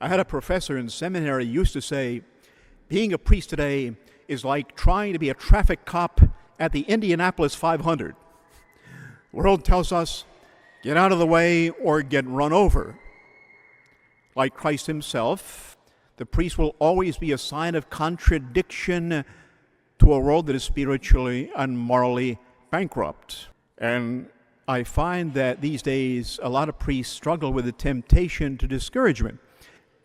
I had a professor in seminary who used to say, being a priest today is like trying to be a traffic cop at the Indianapolis 500. The world tells us, get out of the way or get run over. Like Christ himself, the priest will always be a sign of contradiction to a world that is spiritually and morally bankrupt. And I find that these days a lot of priests struggle with the temptation to discouragement.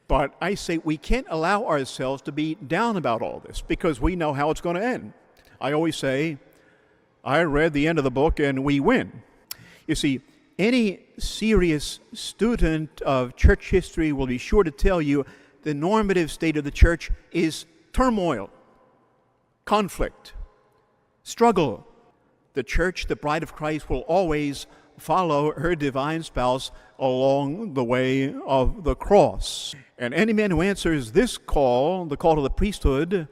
But I say we can't allow ourselves to be down about all this because we know how it's going to end. I always say, I read the end of the book and we win. You see, any serious student of church history will be sure to tell you the normative state of the church is turmoil, conflict, struggle. The church, the bride of Christ, will always follow her divine spouse along the way of the cross. And any man who answers this call, the call to the priesthood,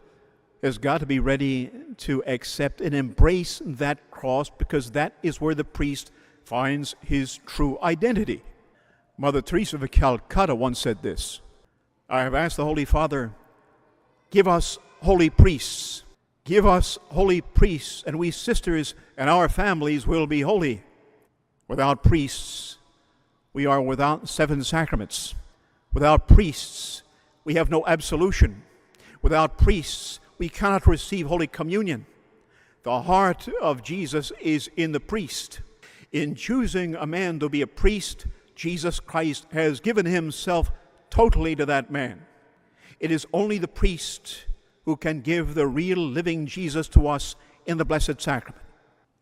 has got to be ready to accept and embrace that cross, because that is where the priest finds his true identity. Mother Teresa of Calcutta once said this: I have asked the Holy Father, give us holy priests. Give us holy priests, and we sisters and our families will be holy. Without priests, we are without 7 sacraments. Without priests, we have no absolution. Without priests, we cannot receive Holy Communion. The heart of Jesus is in the priest. In choosing a man to be a priest, Jesus Christ has given himself totally to that man. It is only the priest who can give the real living Jesus to us in the Blessed Sacrament.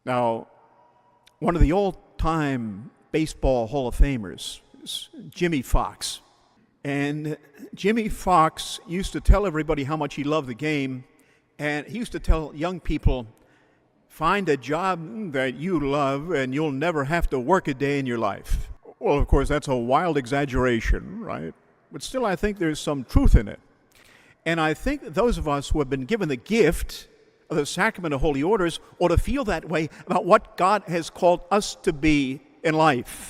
Now, one of the all-time baseball Hall of Famers is Jimmy Fox. And Jimmy Fox used to tell everybody how much he loved the game, and he used to tell young people, find a job that you love and you'll never have to work a day in your life. Well, of course, that's a wild exaggeration, right? But still, I think there's some truth in it. And I think those of us who have been given the gift of the sacrament of holy orders ought to feel that way about what God has called us to be in life.